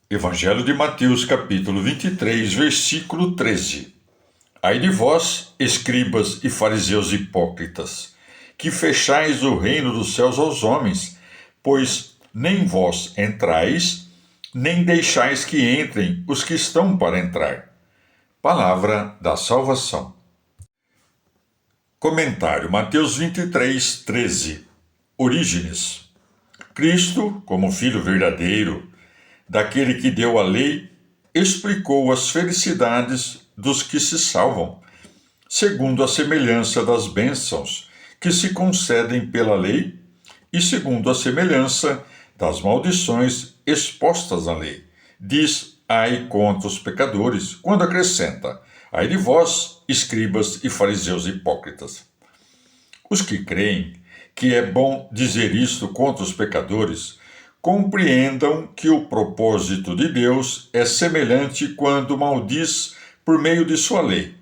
Evangelho de Mateus, capítulo 23, versículo 13. Ai de vós, escribas e fariseus hipócritas, que fechais o reino dos céus aos homens, pois nem vós entrais, nem deixais que entrem os que estão para entrar. Palavra da salvação. Comentário: Mateus 23, 13. Orígenes. Cristo, como Filho verdadeiro daquele que deu a lei, explicou as felicidades dos que se salvam, segundo a semelhança das bênçãos que se concedem pela lei e segundo a semelhança das maldições expostas à lei. Diz: ai contra os pecadores, quando acrescenta: ai de vós, escribas e fariseus hipócritas. Os que creem que é bom dizer isto contra os pecadores, compreendam que o propósito de Deus é semelhante quando maldiz por meio de sua lei.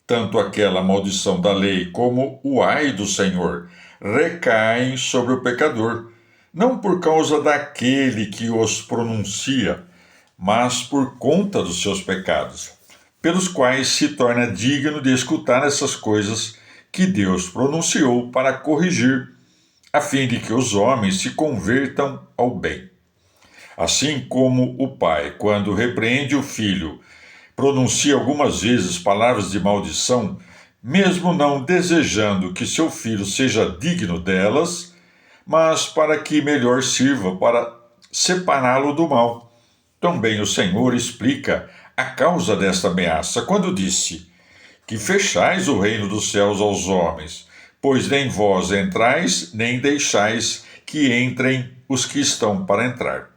Tanto aquela maldição da lei como o ai do Senhor recaem sobre o pecador, não por causa daquele que os pronuncia, mas por conta dos seus pecados, pelos quais se torna digno de escutar essas coisas que Deus pronunciou para corrigir, a fim de que os homens se convertam ao bem. Assim como o pai, quando repreende o filho, pronuncia algumas vezes palavras de maldição, mesmo não desejando que seu filho seja digno delas, mas para que melhor sirva para separá-lo do mal. Também o Senhor explica a causa desta ameaça quando disse: que fechais o reino dos céus aos homens, pois nem vós entrais, nem deixais que entrem os que estão para entrar.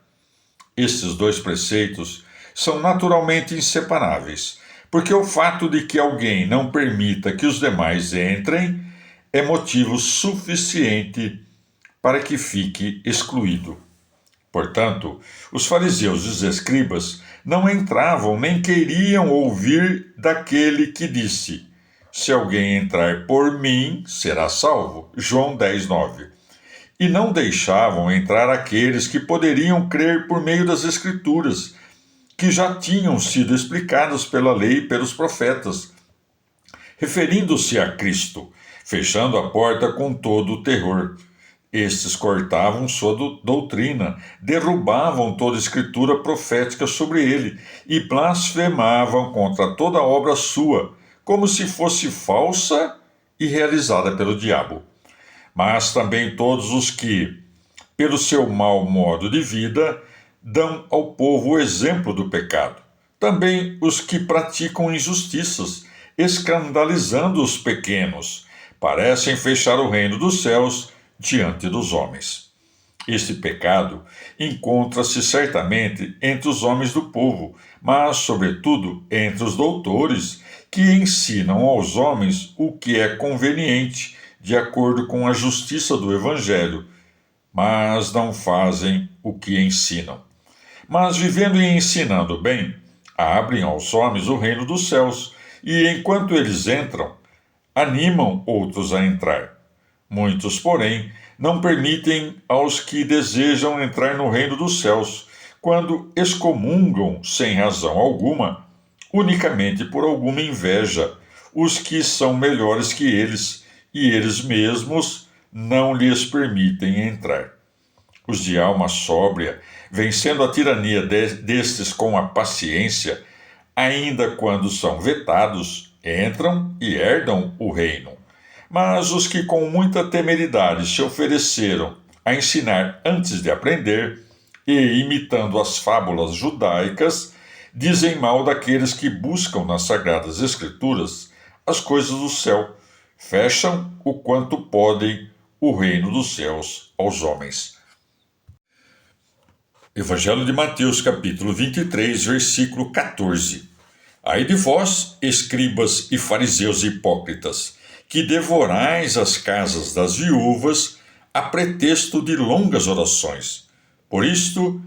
Estes dois preceitos são naturalmente inseparáveis, porque o fato de que alguém não permita que os demais entrem é motivo suficiente para que fique excluído. Portanto, os fariseus e os escribas não entravam nem queriam ouvir daquele que disse: se alguém entrar por mim, será salvo. João 10, 9. E não deixavam entrar aqueles que poderiam crer por meio das Escrituras, que já tinham sido explicadas pela lei e pelos profetas, referindo-se a Cristo, fechando a porta com todo o terror. Estes cortavam sua doutrina, derrubavam toda escritura profética sobre ele e blasfemavam contra toda obra sua, como se fosse falsa e realizada pelo diabo. Mas também todos os que, pelo seu mau modo de vida, dão ao povo o exemplo do pecado. Também os que praticam injustiças, escandalizando os pequenos, parecem fechar o reino dos céus diante dos homens. Este pecado encontra-se certamente entre os homens do povo, mas, sobretudo, entre os doutores, que ensinam aos homens o que é conveniente, de acordo com a justiça do Evangelho, mas não fazem o que ensinam. Mas, vivendo e ensinando bem, abrem aos homens o reino dos céus, e enquanto eles entram, animam outros a entrar. Muitos, porém, não permitem aos que desejam entrar no reino dos céus, quando excomungam, sem razão alguma, unicamente por alguma inveja, os que são melhores que eles, e eles mesmos não lhes permitem entrar. Os de alma sóbria, vencendo a tirania destes com a paciência, ainda quando são vetados, entram e herdam o reino. Mas os que com muita temeridade se ofereceram a ensinar antes de aprender, e imitando as fábulas judaicas, dizem mal daqueles que buscam nas sagradas escrituras as coisas do céu, fecham o quanto podem o reino dos céus aos homens. Evangelho de Mateus, capítulo 23, versículo 14. Ai de vós, escribas e fariseus hipócritas, que devorais as casas das viúvas a pretexto de longas orações. Por isto,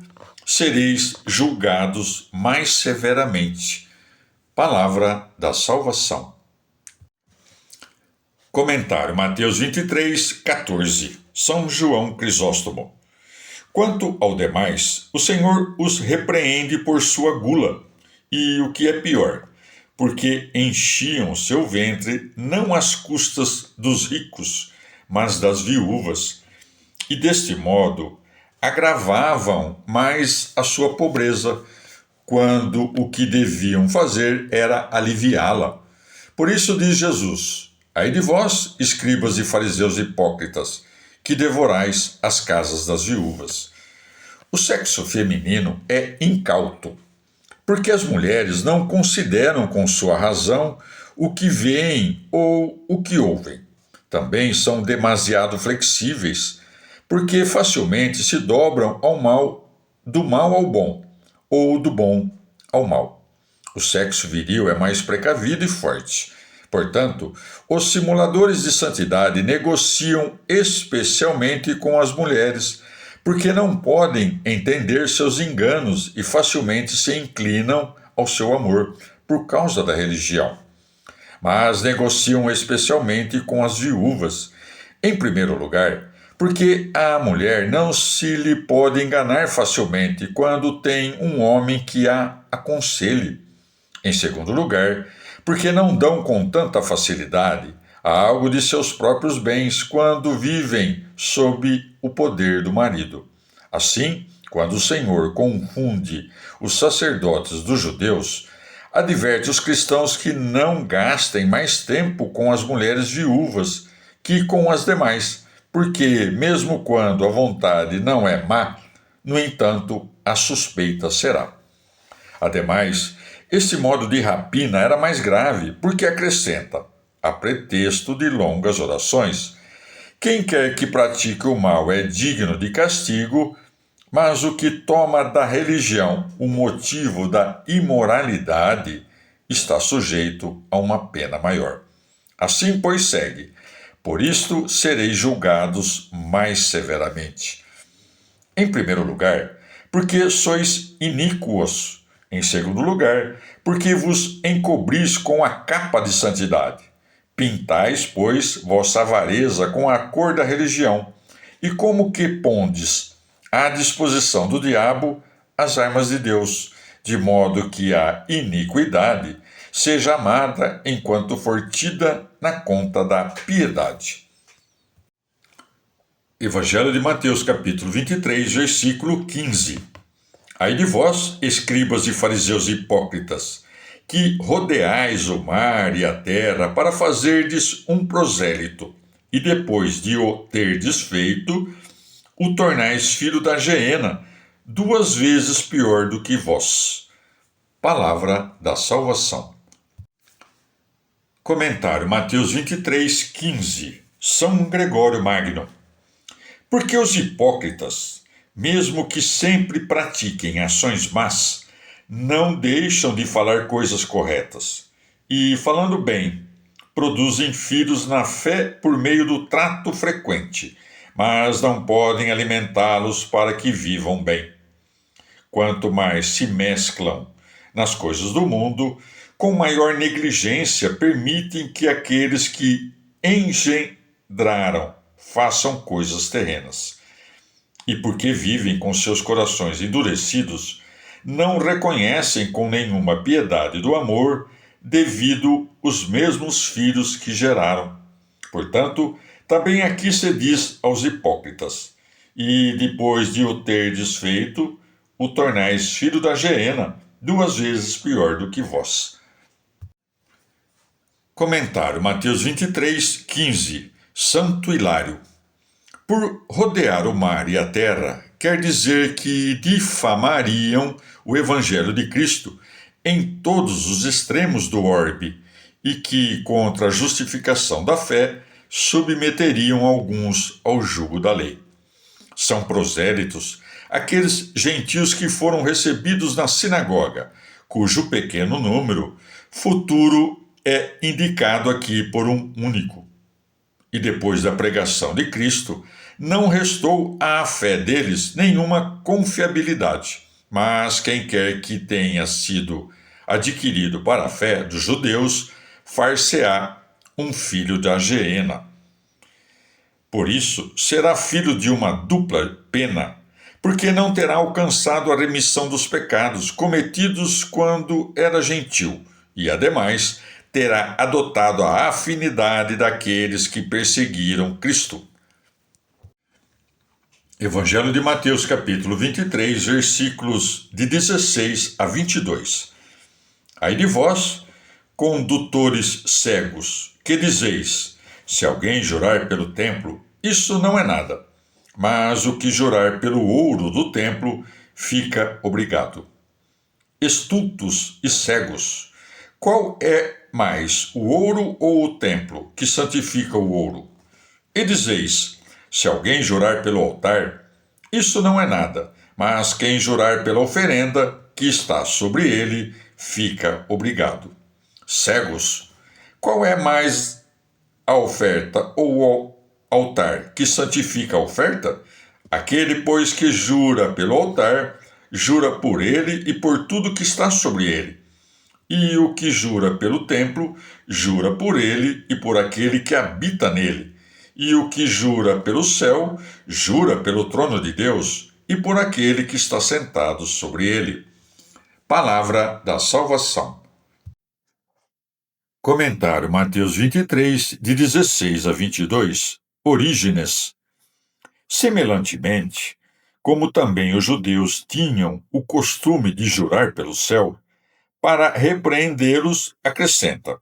sereis julgados mais severamente. Palavra da salvação. Comentário: Mateus 23, 14. São João Crisóstomo. Quanto ao demais, o Senhor os repreende por sua gula, e o que é pior, porque enchiam seu ventre não às custas dos ricos, mas das viúvas, e deste modo agravavam mais a sua pobreza, quando o que deviam fazer era aliviá-la. Por isso diz Jesus: ai de vós, escribas e fariseus hipócritas, que devorais as casas das viúvas. O sexo feminino é incauto, porque as mulheres não consideram com sua razão o que veem ou o que ouvem. Também são demasiado flexíveis, porque facilmente se dobram ao mal, do mal ao bom, ou do bom ao mal. O sexo viril é mais precavido e forte. Portanto, os simuladores de santidade negociam especialmente com as mulheres, porque não podem entender seus enganos e facilmente se inclinam ao seu amor por causa da religião. Mas negociam especialmente com as viúvas. Em primeiro lugar, porque a mulher não se lhe pode enganar facilmente quando tem um homem que a aconselhe. Em segundo lugar, porque não dão com tanta facilidade a algo de seus próprios bens quando vivem sob o poder do marido. Assim, quando o Senhor confunde os sacerdotes dos judeus, adverte os cristãos que não gastem mais tempo com as mulheres viúvas que com as demais, porque, mesmo quando a vontade não é má, no entanto, a suspeita será. Ademais, este modo de rapina era mais grave, porque acrescenta, a pretexto de longas orações: quem quer que pratique o mal é digno de castigo, mas o que toma da religião o motivo da imoralidade está sujeito a uma pena maior. Assim, pois, segue: por isto sereis julgados mais severamente. Em primeiro lugar, porque sois iníquos. Em segundo lugar, porque vos encobris com a capa de santidade. Pintais, pois, vossa avareza com a cor da religião, e como que pondes à disposição do diabo as armas de Deus, de modo que a iniquidade seja amada enquanto for tida na conta da piedade. Evangelho de Mateus, capítulo 23, versículo 15. Ai de vós, escribas e fariseus hipócritas, que rodeais o mar e a terra para fazerdes um prosélito, e depois de o terdes feito, o tornais filho da geena, 2 vezes pior do que vós. Palavra da salvação. Comentário Mateus 23, 15. São Gregório Magno. Porque os hipócritas, mesmo que sempre pratiquem ações más, não deixam de falar coisas corretas. E, falando bem, produzem filhos na fé por meio do trato frequente, mas não podem alimentá-los para que vivam bem. Quanto mais se mesclam nas coisas do mundo, com maior negligência permitem que aqueles que engendraram façam coisas terrenas. E porque vivem com seus corações endurecidos, não reconhecem com nenhuma piedade do amor devido os mesmos filhos que geraram. Portanto, também aqui se diz aos hipócritas: e depois de o terdes feito, o tornais filho da geena, 2 vezes pior do que vós. Comentário Mateus 23, 15. Santo Hilário. Por rodear o mar e a terra, quer dizer que difamariam o Evangelho de Cristo em todos os extremos do orbe e que, contra a justificação da fé, submeteriam alguns ao jugo da lei. São prosélitos aqueles gentios que foram recebidos na sinagoga, cujo pequeno número futuro é indicado aqui por um único. E depois da pregação de Cristo, não restou à fé deles nenhuma confiabilidade. Mas quem quer que tenha sido adquirido para a fé dos judeus, far-se-á um filho da geena. Por isso, será filho de uma dupla pena, porque não terá alcançado a remissão dos pecados cometidos quando era gentil, e ademais terá adotado a afinidade daqueles que perseguiram Cristo. Evangelho de Mateus, capítulo 23, versículos de 16 a 22. Ai de vós, condutores cegos, que dizeis: se alguém jurar pelo templo, isso não é nada, mas o que jurar pelo ouro do templo fica obrigado. Estultos e cegos, qual é mais, o ouro ou o templo que santifica o ouro? E dizeis: se alguém jurar pelo altar, isso não é nada, mas quem jurar pela oferenda que está sobre ele fica obrigado. Cegos, qual é mais, a oferta ou o altar que santifica a oferta? Aquele, pois, que jura pelo altar, jura por ele e por tudo que está sobre ele. E o que jura pelo templo, jura por ele e por aquele que habita nele. E o que jura pelo céu, jura pelo trono de Deus e por aquele que está sentado sobre ele. Palavra da salvação. Comentário Mateus 23, de 16 a 22. Orígenes. Semelhantemente, como também os judeus tinham o costume de jurar pelo céu, para repreendê-los, acrescenta: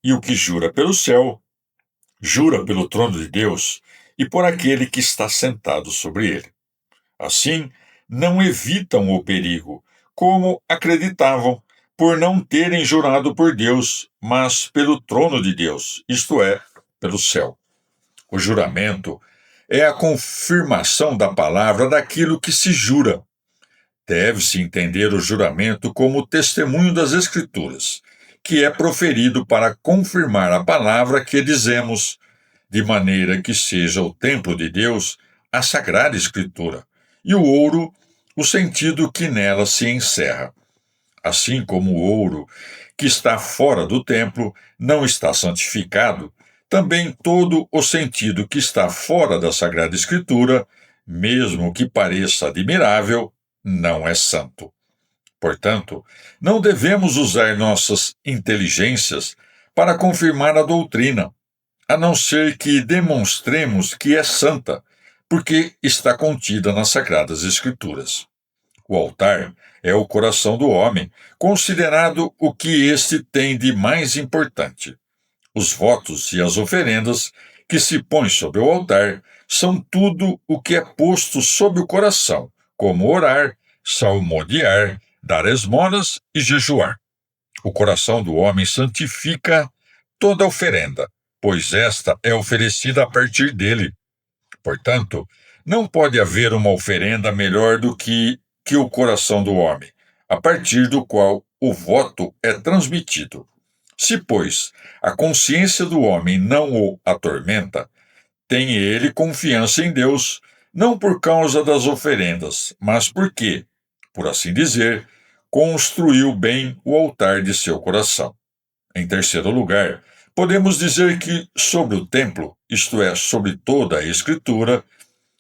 e o que jura pelo céu, jura pelo trono de Deus e por aquele que está sentado sobre ele. Assim, não evitam o perigo, como acreditavam, por não terem jurado por Deus, mas pelo trono de Deus, isto é, pelo céu. O juramento é a confirmação da palavra daquilo que se jura. Deve-se entender o juramento como testemunho das Escrituras, que é proferido para confirmar a palavra que dizemos, de maneira que seja o templo de Deus a Sagrada Escritura, e o ouro o sentido que nela se encerra. Assim como o ouro que está fora do templo não está santificado, também todo o sentido que está fora da Sagrada Escritura, mesmo que pareça admirável, não é santo. Portanto, não devemos usar nossas inteligências para confirmar a doutrina, a não ser que demonstremos que é santa, porque está contida nas Sagradas Escrituras. O altar é o coração do homem, considerado o que este tem de mais importante. Os votos e as oferendas que se põem sobre o altar são tudo o que é posto sob o coração, como orar, salmodiar, dar esmolas e jejuar. O coração do homem santifica toda oferenda, pois esta é oferecida a partir dele. Portanto, não pode haver uma oferenda melhor do que o coração do homem, a partir do qual o voto é transmitido. Se, pois, a consciência do homem não o atormenta, tem ele confiança em Deus, não por causa das oferendas, mas porque, por assim dizer, construiu bem o altar de seu coração. Em terceiro lugar, podemos dizer que sobre o templo, isto é, sobre toda a Escritura,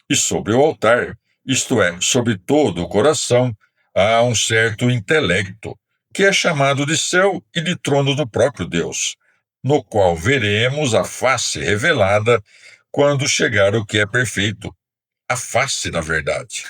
e sobre o altar, isto é, sobre todo o coração, há um certo intelecto, que é chamado de céu e de trono do próprio Deus, no qual veremos a face revelada quando chegar o que é perfeito, a face da verdade.